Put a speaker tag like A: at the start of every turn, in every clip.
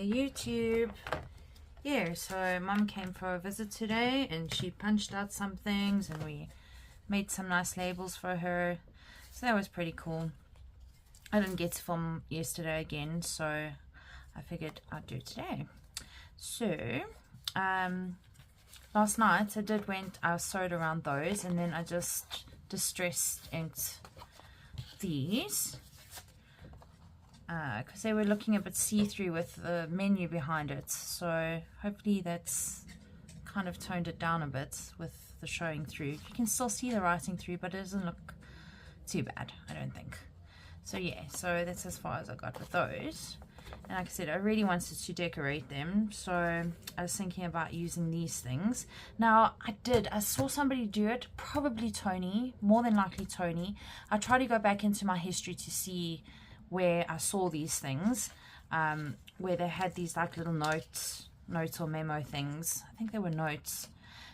A: Hey YouTube. Yeah, so Mum came for a visit today and she punched out some things and we made some nice labels for her. So that was pretty cool. I didn't get to film yesterday again, so I figured I'd do it today. So, last night I sewed around those and then I just distress inked these. Because they were looking a bit see-through with the menu behind it, so hopefully that's kind of toned it down a bit with the showing through. You can still see the writing through, but it doesn't look too bad, I don't think. So yeah, so that's as far as I got with those. And like I said, I really wanted to decorate them, so I was thinking about using these things. Now I saw somebody do it, probably Tony, more than likely Tony. I tried to go back into my history to see where I saw these things, where they had these like little notes or memo things. I think they were notes.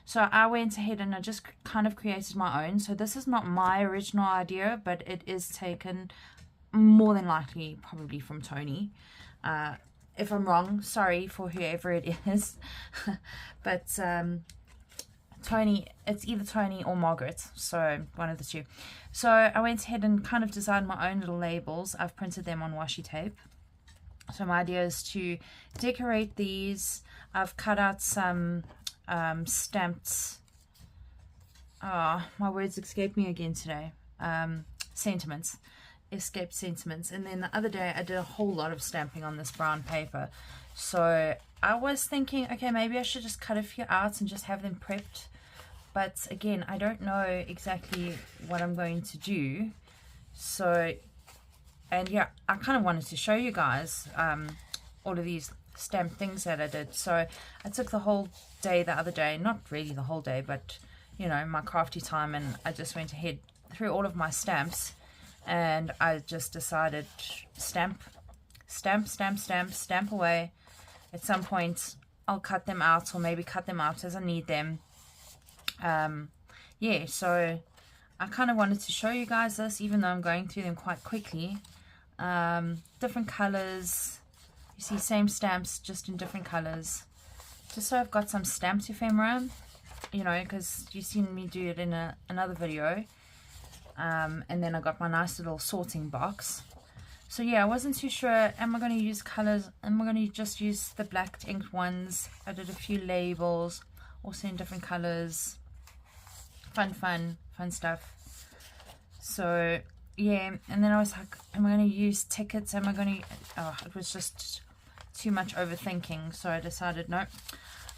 A: So I went ahead and I just kind of created my own. So this is not my original idea, but it is taken more than likely probably from Tony. If I'm wrong, sorry for whoever it is. But Tony, it's either Tony or Margaret, so one of the two. So I went ahead and kind of designed my own little labels. I've printed them on washi tape. So my idea is to decorate these. I've cut out some stamped, my words escape me again today, escaped sentiments. And then the other day I did a whole lot of stamping on this brown paper. So I was thinking, okay, maybe I should just cut a few out and just have them prepped. But again, I don't know exactly what I'm going to do. So, and yeah, I kind of wanted to show you guys all of these stamped things that I did. So I took the whole day the other day, not really the whole day, but you know, my crafty time, and I just went ahead through all of my stamps, and I just decided stamp away. At some point I'll cut them out, or maybe cut them out as I need them. Yeah, so I kind of wanted to show you guys this, even though I'm going through them quite quickly. Different colors, you see, same stamps, just in different colors, just so I've got some stamped ephemera, you know, because you've seen me do it in another video. And then I got my nice little sorting box. So yeah, I wasn't too sure, am I going to use colors? Am I going to just use the black inked ones? I did a few labels, also in different colors. Fun stuff. So yeah, and then I was like, am I going to use tickets? Am I going to, it was just too much overthinking. So I decided, no,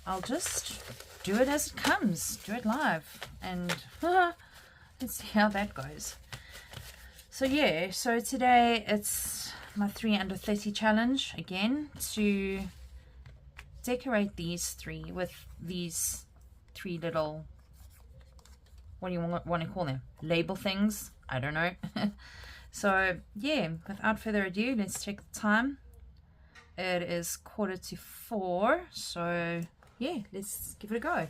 A: I'll just do it as it comes, do it live, and let's see how that goes. So yeah, so today it's my 3 under 30 challenge again, to decorate these three with these 3 little, what do you want to call them, label things, I don't know. So yeah, without further ado, let's check the time. It is 4:45, so yeah, let's give it a go.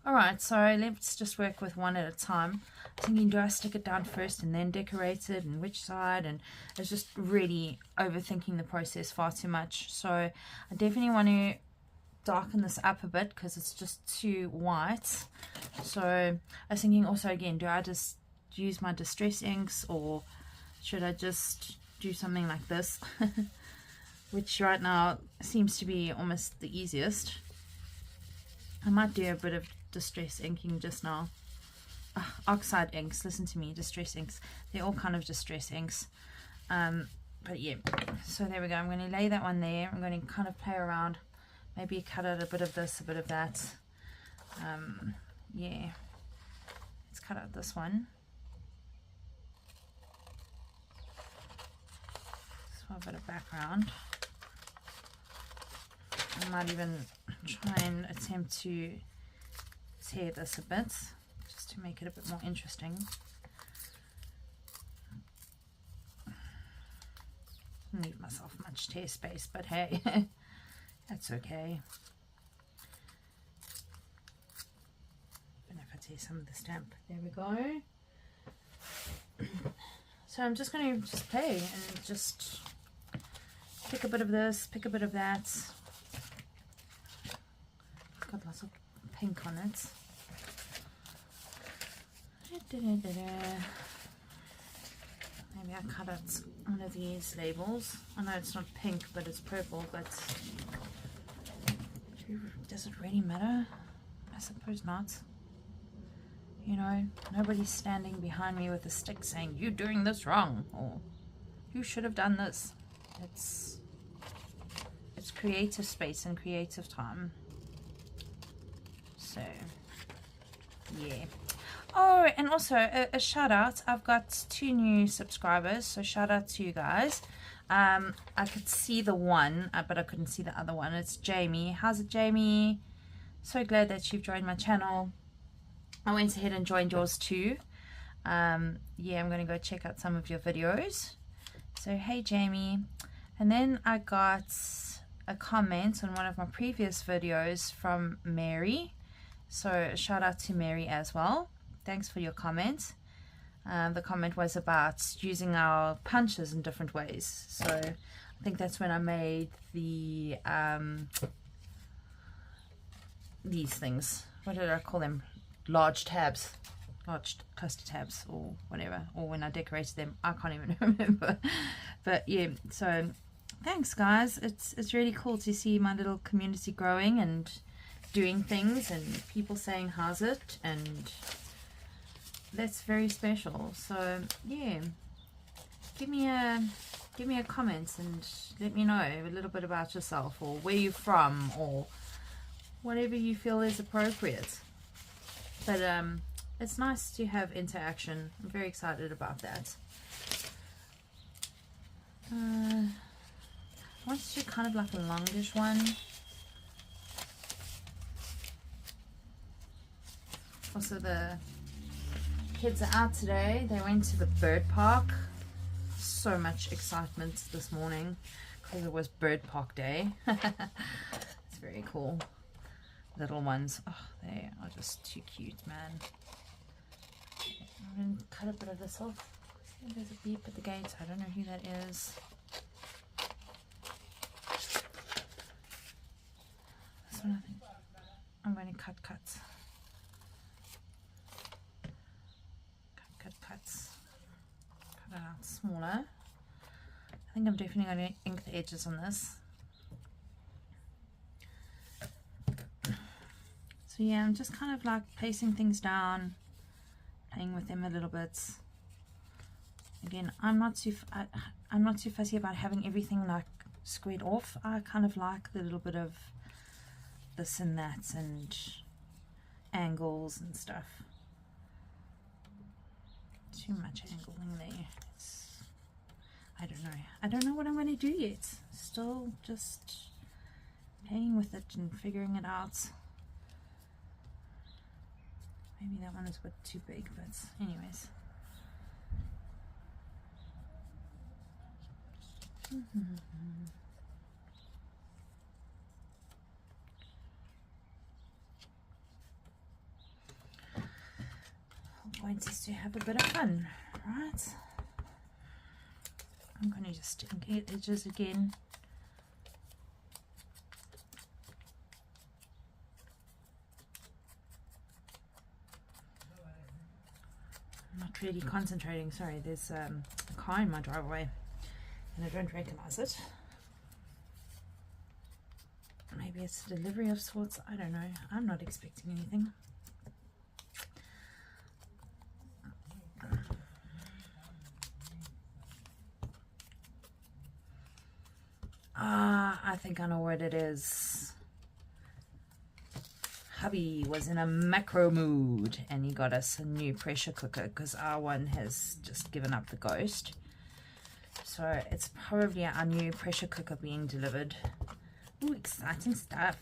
A: Alright, so let's just work with one at a time. I'm thinking, do I stick it down first and then decorate it, and which side? And it's just really overthinking the process far too much. So I definitely want to darken this up a bit because it's just too white. So I was thinking also, again, do I just use my distress inks, or should I just do something like this? Which right now seems to be almost the easiest. I might do a bit of distress inking just now. Oxide inks, listen to me, distress inks. They're all kind of distress inks. But yeah, so there we go. I'm going to lay that one there. I'm going to kind of play around. Maybe cut out a bit of this, a bit of that. Yeah, let's cut out this one. So a bit of background. I might even try and attempt to tear this a bit, just to make it a bit more interesting. Leave myself much tear space, but hey, that's okay. Even if I tear some of the stamp, there we go. So I'm just going to just play and just pick a bit of this, pick a bit of that. It's got lots of pink on it. Maybe I cut out one of these labels. I know it's not pink, but it's purple, but does it really matter? I suppose not. You know, nobody's standing behind me with a stick saying, you're doing this wrong, or you should have done this. It's creative space and creative time. So, yeah. Oh, and also a shout out. I've got 2 new subscribers, so shout out to you guys. I could see the one, but I couldn't see the other one. It's Jamie. How's it, Jamie? So glad that you've joined my channel. I went ahead and joined yours too. Yeah, I'm going to go check out some of your videos. So, hey, Jamie. And then I got a comment on one of my previous videos from Mary. So, shout out to Mary as well. Thanks for your comment. The comment was about using our punches in different ways. So, I think that's when I made the these things. What did I call them? Large tabs, large cluster tabs, or whatever, or when I decorated them. I can't even remember. But yeah, so thanks guys. It's really cool to see my little community growing and doing things and people saying how's it, and that's very special. So yeah, give me a comment and let me know a little bit about yourself, or where you're from, or whatever you feel is appropriate. But it's nice to have interaction. I'm very excited about that. I want to do kind of like a longish one. Also, the kids are out today. They went to the bird park. So much excitement this morning because it was bird park day. It's very cool. Little ones, oh, they are just too cute, man. I'm going to cut a bit of this off. There's a beep at the gate. I don't know who that is. This one, I think I'm going to cut. Cuts. Cut it out smaller. I think I'm definitely going to ink the edges on this. So yeah, I'm just kind of like placing things down, playing with them a little bit. Again, I'm not too fussy about having everything like squared off. I kind of like the little bit of this and that and angles and stuff. Too much angling there. I don't know what I'm going to do yet. Still just playing with it and figuring it out. Maybe that one is a bit too big, but anyways. The point is to have a bit of fun, right? I'm going to just ink edges again. Not really concentrating. Sorry, there's a car in my driveway and I don't recognize it. Maybe it's a delivery of sorts. I don't know. I'm not expecting anything. I think I know what it is. Hubby was in a macro mood and he got us a new pressure cooker because our one has just given up the ghost. So it's probably our new pressure cooker being delivered. Ooh, exciting stuff.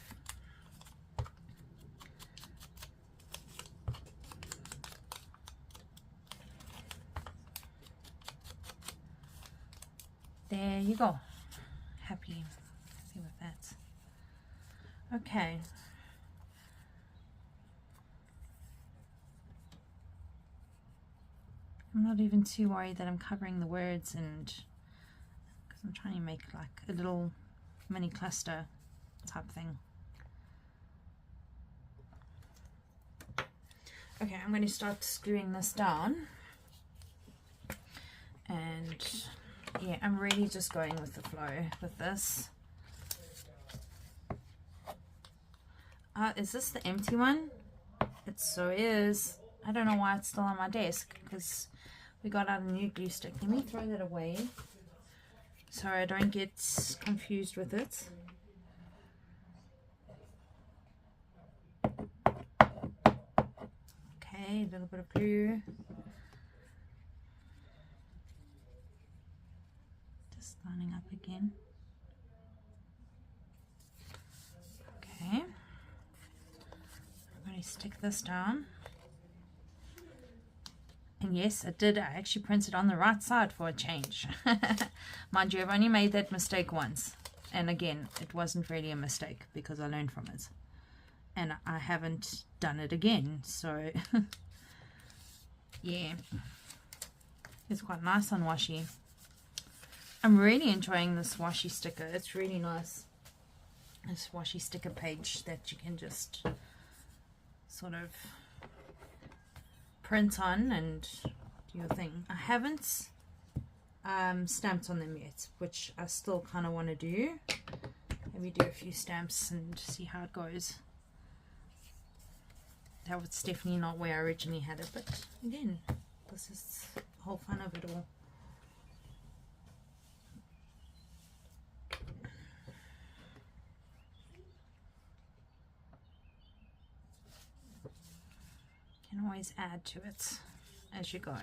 A: There you go. Happy with that. Okay. I'm not even too worried that I'm covering the words, and because I'm trying to make like a little mini cluster type thing. Okay, I'm going to start screwing this down. And yeah, I'm really just going with the flow with this. Is this the empty one? It so is. I don't know why it's still on my desk, because we got out a new glue stick. Let me throw that away so I don't get confused with it. Okay, a little bit of glue. Just lining up again. Okay. I'm going to stick this down. And yes, it did. I actually printed on the right side for a change. Mind you, I've only made that mistake once. And again, it wasn't really a mistake because I learned from it. And I haven't done it again. So, yeah. It's quite nice on washi. I'm really enjoying this washi sticker. It's really nice. This washi sticker page that you can just sort of print on and do your thing. I haven't stamped on them yet, which I still kind of want to do. Maybe do a few stamps and see how it goes. That was definitely not where I originally had it, but again, this is the whole fun of it all. Can always add to it as you go.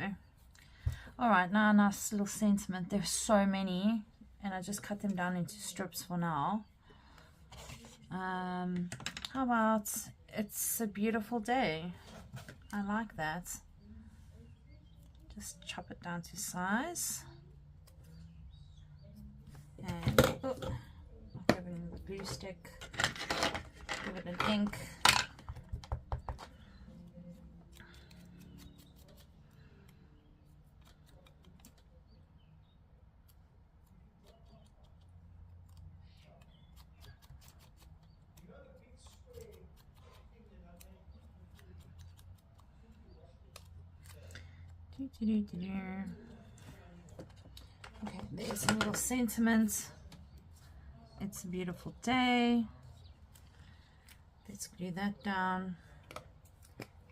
A: Alright, now a nice little sentiment. There's so many, and I just cut them down into strips for now. How about it's a beautiful day? I like that. Just chop it down to size. And I'll give it a glue stick, give it an ink. Okay, there's a little sentiment. It's a beautiful day. Let's glue that down.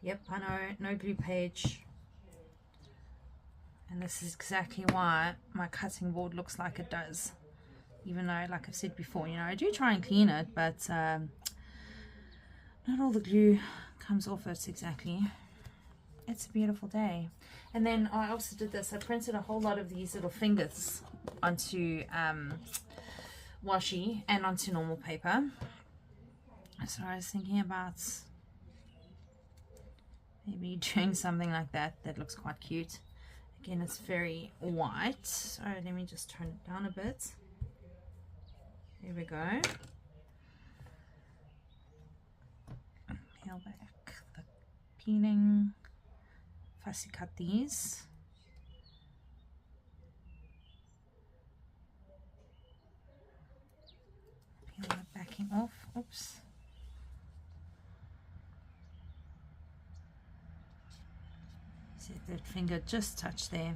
A: Yep, I know, no glue page. And this is exactly why my cutting board looks like it does. Even though, like I've said before, you know, I do try and clean it, but not all the glue comes off it exactly. It's a beautiful day. And then I also did this. I printed a whole lot of these little fingers onto washi and onto normal paper. So I was thinking about maybe doing something like that. That looks quite cute. Again, it's very white. So let me just turn it down a bit. There we go. Peel back the peeling. Fussy cut these. Peel the backing off. Oops. See that finger just touched there.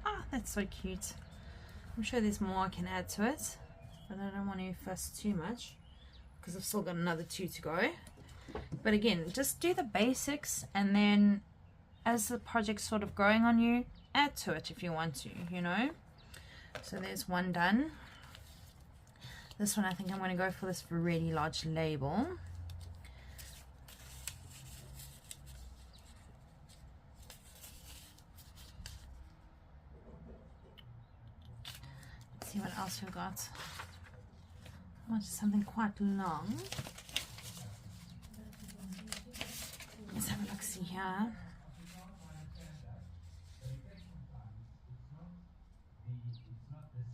A: Ah, that's so cute. I'm sure there's more I can add to it, but I don't want to fuss too much because I've still got another 2 to go. But again, just do the basics, and then as the project's sort of growing on you, add to it if you want to, you know. So there's one done. This one I think I'm going to go for this really large label. Let's see what else we've got. I wanted something quite long. Let's have a look, see here.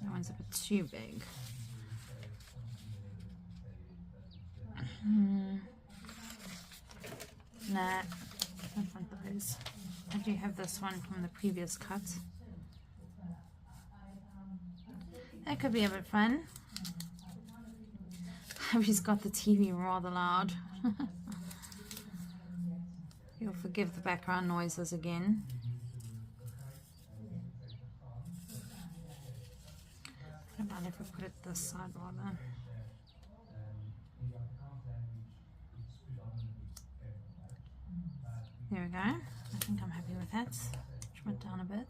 A: That one's a bit too big. Nah, I don't want those. I do have this one from the previous cut. That could be a bit fun. He's got the TV rather loud. You'll forgive the background noises again. What about if we put it this side rather? There we go. I think I'm happy with that. Trim it down a bit.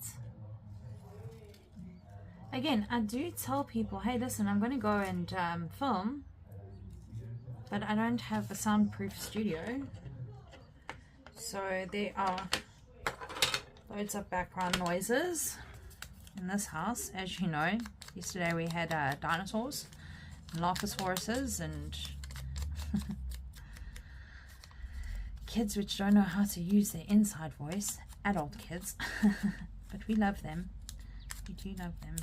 A: Again, I do tell people, hey, listen, I'm going to go and film, but I don't have a soundproof studio. So there are loads of background noises in this house. As you know, yesterday we had dinosaurs, and Dilophosaurus, and kids which don't know how to use their inside voice, adult kids, but we love them. We do love them.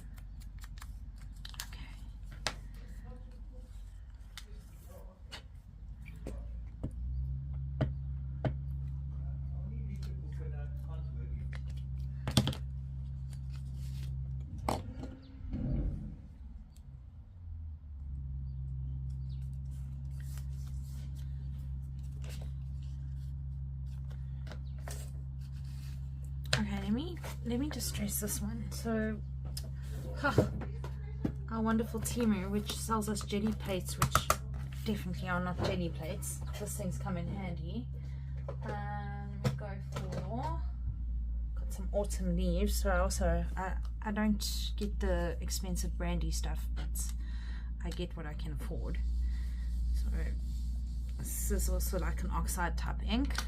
A: Okay, let me just trace this one. So our wonderful Temu, which sells us jelly plates, which definitely are not jelly plates. This thing's come in handy. We go for, got some autumn leaves. So I don't get the expensive brandy stuff, but I get what I can afford. So this is also like an oxide type ink. So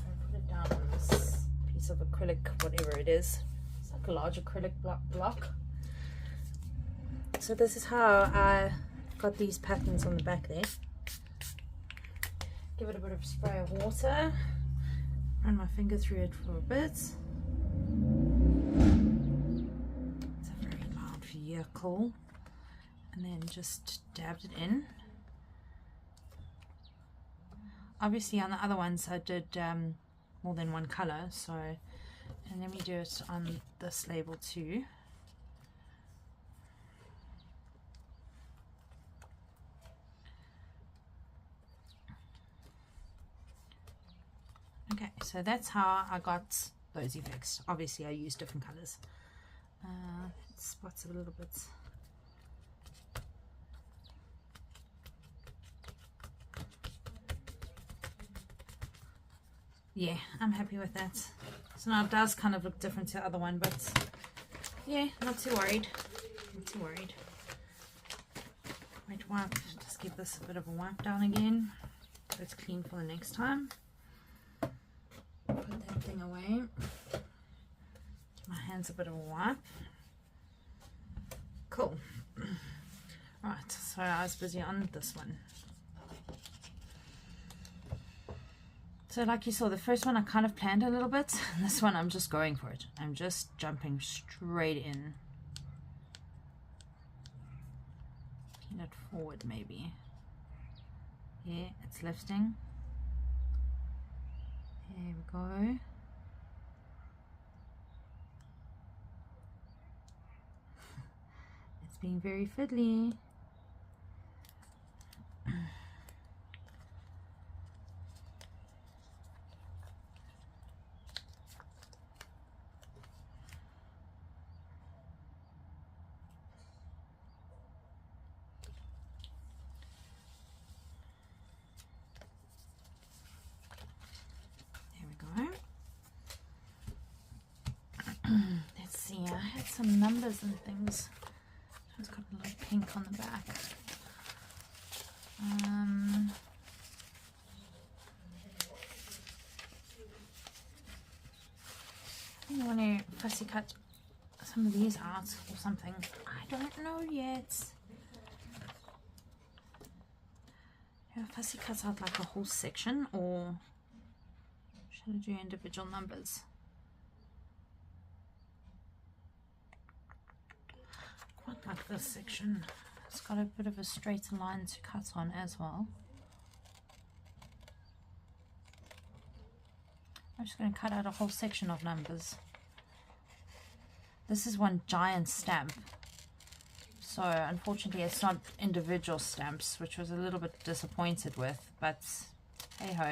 A: I put it down on this piece of acrylic, whatever it is. It's like a large acrylic block. So this is how I got these patterns on the back there. Give it a bit of spray of water, run my finger through it for a bit. It's a very loud vehicle. And then just dabbed it in. Obviously on the other ones I did more than one color, so, and let me do it on this label too. Okay, so that's how I got those effects. Obviously I use different colors. Spots a little bit. Yeah, I'm happy with that. So now it does kind of look different to the other one, but yeah, not too worried. Not too worried. Wait, wipe. Just give this a bit of a wipe down again, so it's clean for the next time. Put that thing away. Give my hands a bit of a wipe. Cool. Right, so I was busy on this one. So like you saw, the first one I kind of planned a little bit. This one I'm just going for it. I'm just jumping straight in. Pin it forward maybe. Yeah, it's lifting. There we go. It's being very fiddly. Let's see, I had some numbers and things. It's got a little pink on the back. I think I want to fussy cut some of these out or something. I don't know yet. Yeah, fussy cut out like a whole section, or should I do individual numbers? Quite like this section. It's got a bit of a straighter line to cut on as well. I'm just going to cut out a whole section of numbers. This is one giant stamp. So unfortunately it's not individual stamps, which was a little bit disappointed with, but hey ho.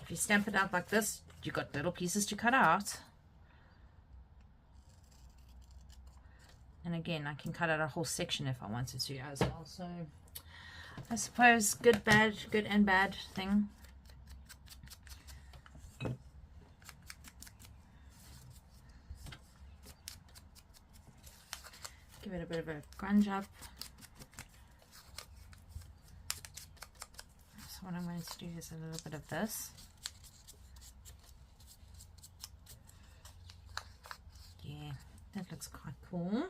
A: If you stamp it out like this, you got little pieces to cut out. And again, I can cut out a whole section if I wanted to as well. So I suppose good and bad thing. Give it a bit of a grunge up. So what I'm going to do is a little bit of this. Yeah, that looks quite cool.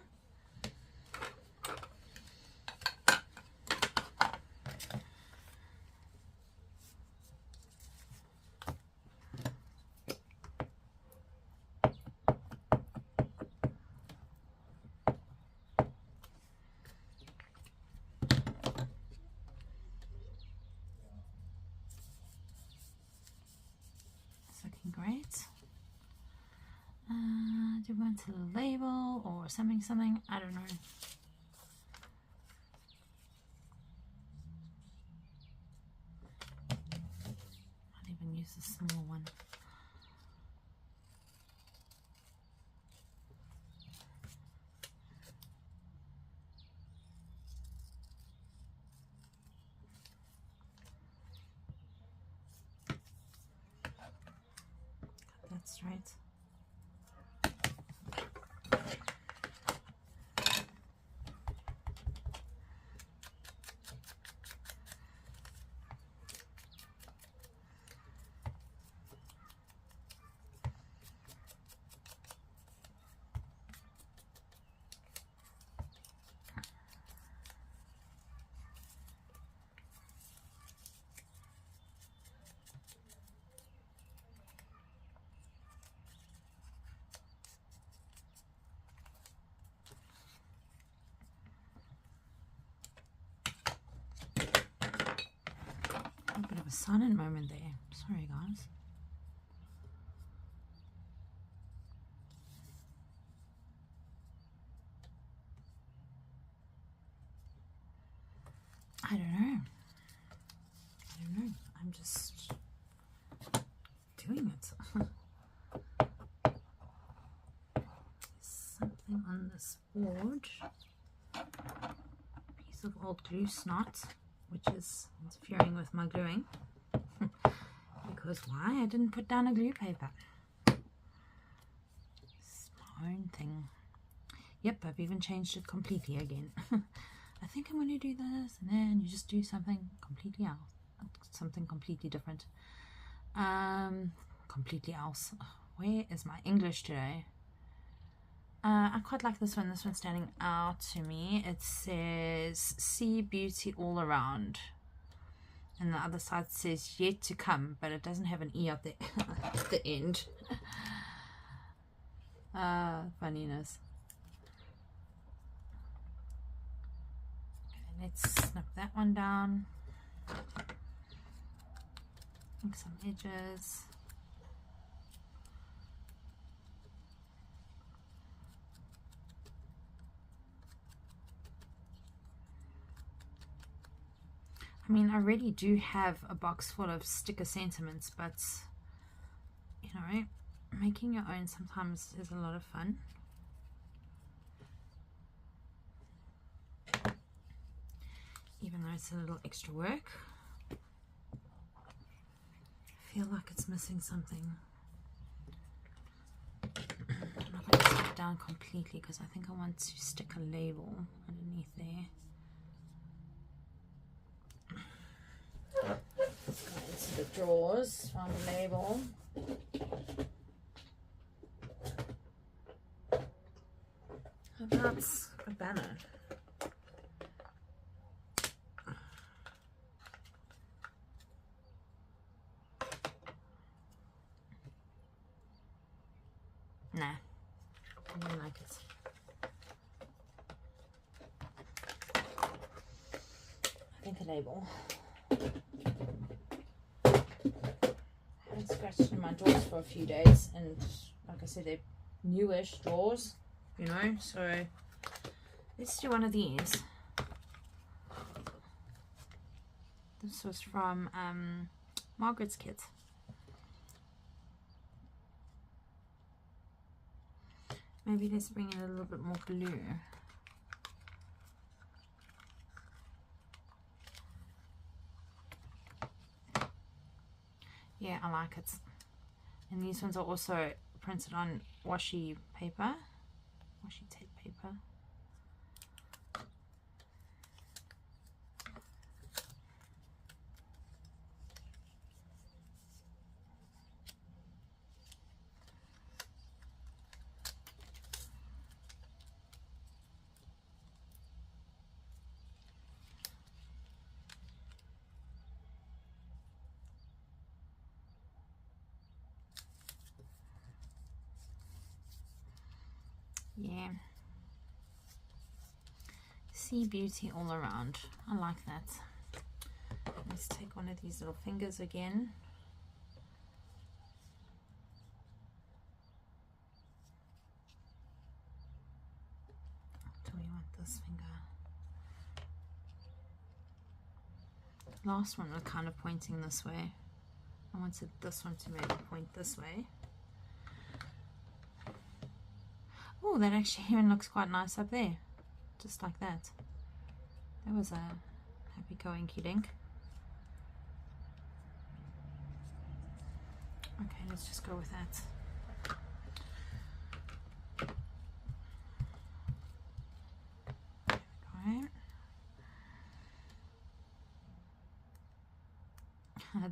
A: Great. Do you want a label or something? I don't know. I'll even use a small one. That's right. A bit of a silent moment there. Sorry, guys. I don't know. I'm just doing it. Something on this board. Piece of old glue snot, which is interfering with my gluing. Because why? I didn't put down a glue paper. It's my own thing. Yep, I've even changed it completely again. I think I'm going to do this, and then you just do something completely else. Something completely different. Completely else. Where is my English today? I quite like this one. This one's standing out to me. It says "See beauty all around," and the other side says "yet to come," but it doesn't have an E at the end. Funniness. Okay, let's snip that one down. Make some edges. I mean, I really do have a box full of sticker sentiments, but, you know, making your own sometimes is a lot of fun. Even though it's a little extra work, I feel like it's missing something. I'm not going to stick it down completely because I think I want to stick a label underneath there. Let's go into the drawers, find the label. How about a banner? Nah, I don't like it. I think a label. I haven't scratched in my drawers for a few days, and like I said, they're newish drawers, you know, so Let's do one of these. This was from Margaret's kit. Maybe let's bring in a little bit more glue. Yeah, I like it. And these ones are also printed on washi paper, washi tape paper. Yeah, sea beauty all around. I like that. Let's take one of these little fingers again. Do we want this finger? The last one was kind of pointing this way. I wanted this one to maybe point this way. Oh, that actually even looks quite nice up there. Just like that. That was a happy coinky dink. Okay, let's just go with that. There we go.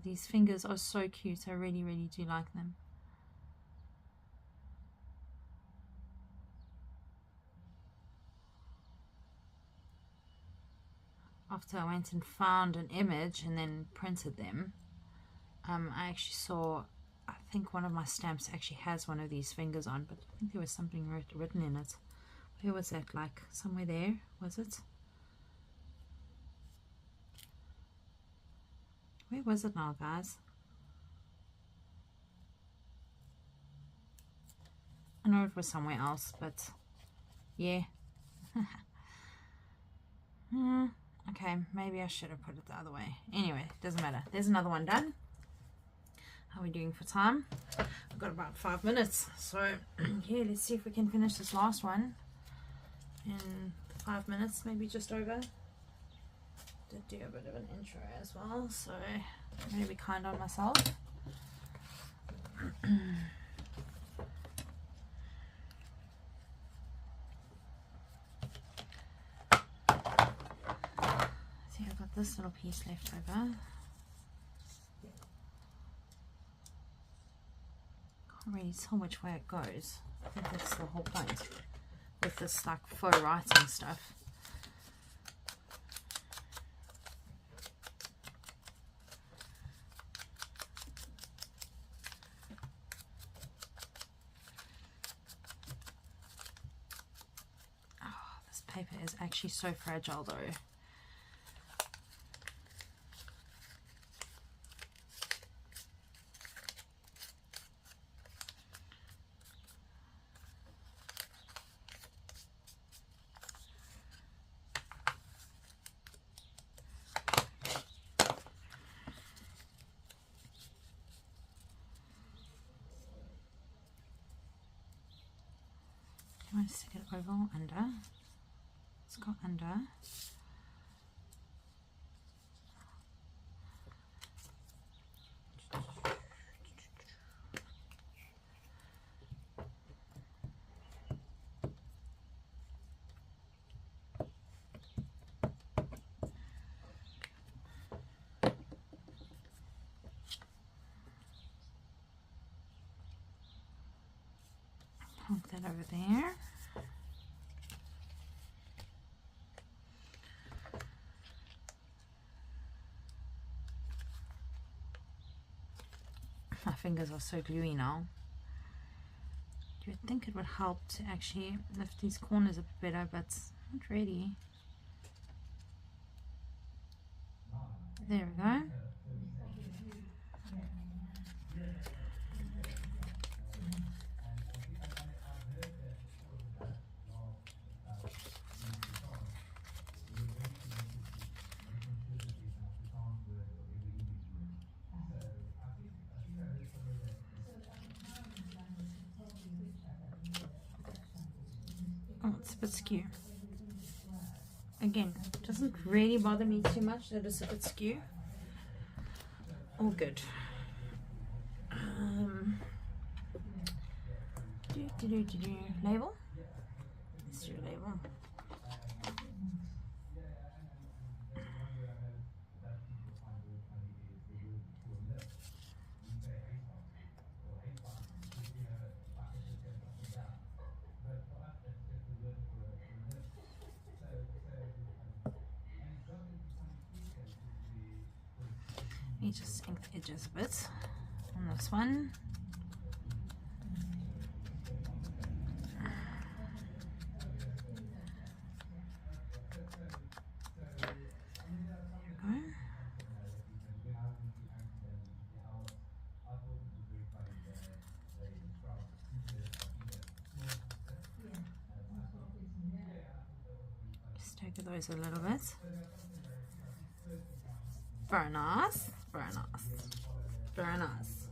A: These fingers are so cute. I really, really do like them. After I went and found an image and then printed them, I actually saw, I think one of my stamps actually has one of these fingers on, but I think there was something written in it. Where was that? Like somewhere there, was it? Where was it now, guys? I know it was somewhere else, but yeah. Okay, maybe I should have put it the other way. Anyway, doesn't matter. There's another one done. How are we doing for time? I've got about 5 minutes. So, yeah, let's see if we can finish this last one in 5 minutes, maybe just over. Did do a bit of an intro as well, so I'm going to be kind on myself. See, I've got this little piece left over. Can't really tell which way it goes. I think that's the whole point with this like photo writing stuff. Oh, this paper is actually so fragile though. I want to stick it over or under. Let's go under. Plonk that over there. My fingers are so gluey now. You would think it would help to actually lift these corners a bit better, but not really. There we go. bit skew. Again, doesn't really bother me too much that it's a bit skew. All good. Label. Let's do a label. You just ink the edges a bit on this one. Just take those a little bit. Very nice, very nice, very nice.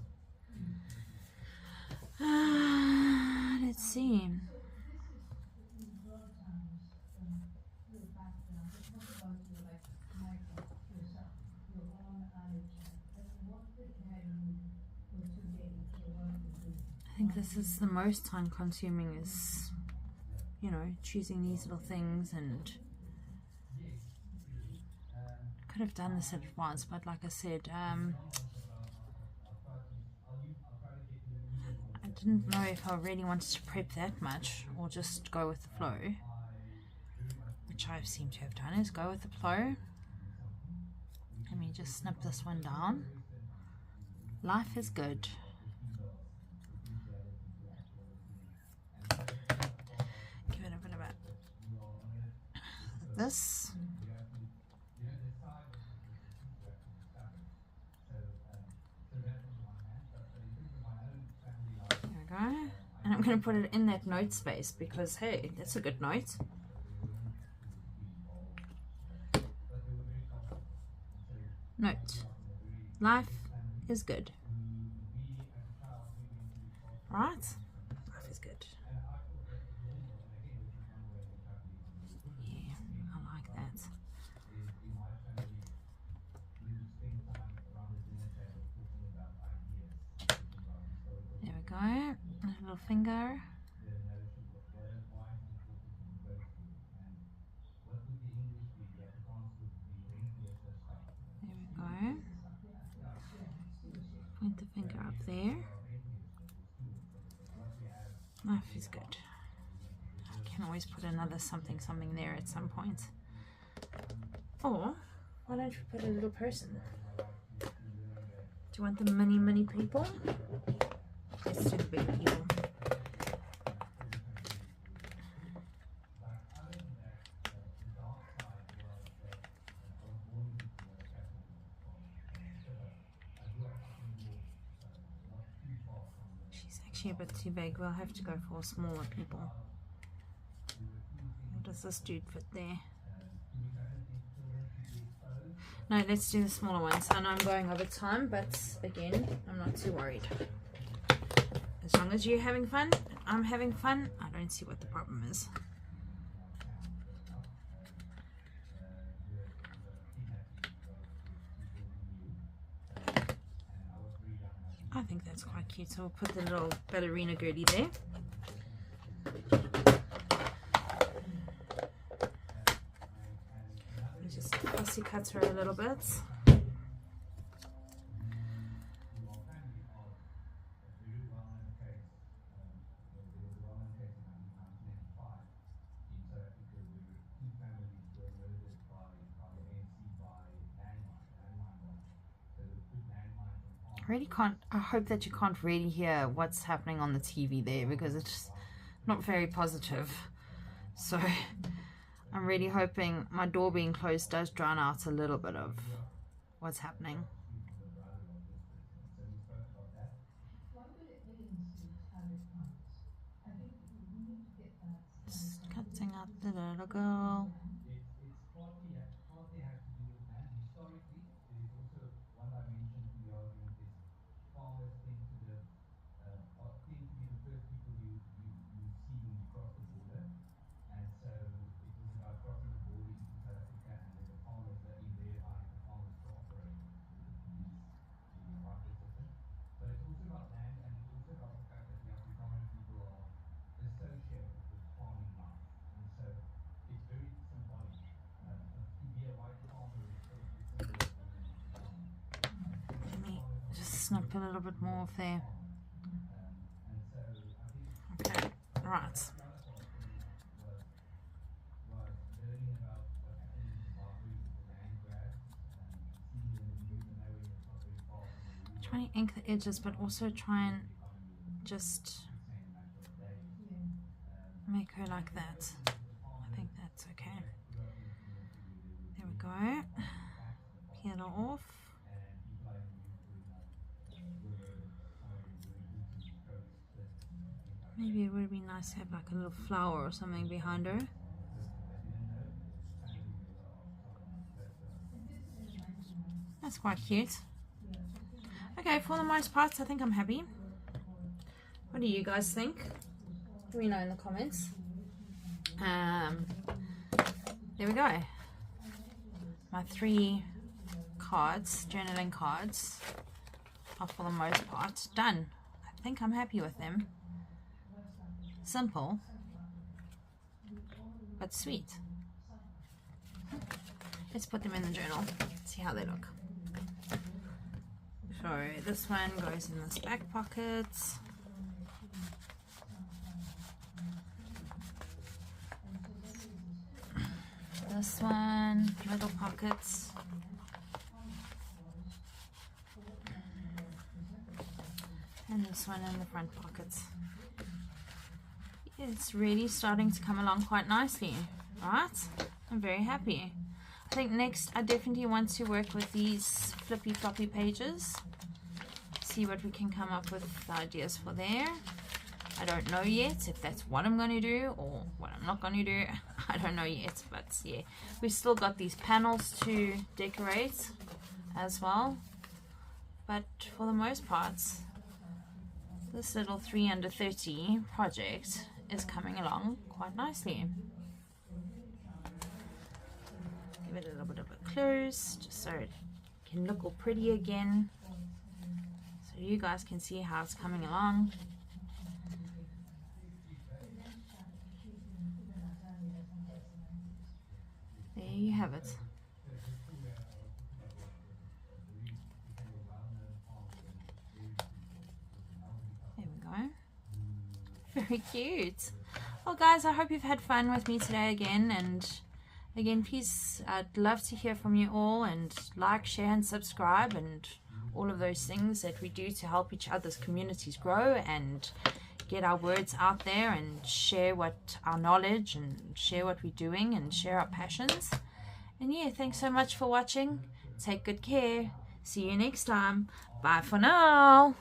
A: Let's see. I think this is the most time consuming, is, you know, choosing these little things, and could have done this at once, but like I said, I didn't know if I really wanted to prep that much or just go with the flow, which I seem to have done, is go with the flow. Let me just snip this one down. Life is good. Give it a bit of this. There we go. And I'm going to put it in that note space because, hey, that's a good note. Note. Life is good. Right? Life is good. Yeah, I like that. There we go. A little finger. There we go. Point the finger up there. Life is good. I can always put another something there at some point. Or why don't you put a little person? Do you want the mini people? Let's do the big people. She's actually a bit too big. We'll have to go for smaller people. Where does this dude fit there? No, let's do the smaller ones. I know I'm going over time, but again, I'm not too worried. As long as you're having fun, I'm having fun, I don't see what the problem is. I think that's quite cute, so we'll put the little ballerina girly there. Just fussy cut her a little bit. Really can't, I hope that you can't really hear what's happening on the TV there because it's not very positive. So I'm really hoping my door being closed does drown out a little bit of what's happening. Just cutting out the little girl. snip a little bit more off there. Okay, right. Trying to ink the edges, but also try and just make her like that. I think that's okay. There we go. Peel it off. Maybe it would be nice to have like a little flower or something behind her. That's quite cute. Okay, for the most part, I think I'm happy. What do you guys think? Let me know in the comments. There we go. My 3 cards, journaling cards, are for the most part done. I think I'm happy with them. Simple, but sweet. Let's put them in the journal, see how they look. So this one goes in this back pocket. This one, middle pockets. And this one in the front pockets. It's really starting to come along quite nicely, right? I'm very happy. I think next I definitely want to work with these flippy floppy pages. See what we can come up with ideas for there. I don't know yet if that's what I'm going to do or what I'm not going to do. I don't know yet, but yeah. We've still got these panels to decorate as well. But for the most part, this little 3 under 30 project is coming along quite nicely. Give it a little bit of a close just so it can look all pretty again, so you guys can see how it's coming along. There you have it. There we go. Very cute. Well guys, I hope you've had fun with me today again, and again, please, I'd love to hear from you all, and like, share and subscribe and all of those things that we do to help each other's communities grow and get our words out there and share what our knowledge and share what we're doing and share our passions. And yeah, thanks so much for watching. Take good care. See you next time. Bye for now.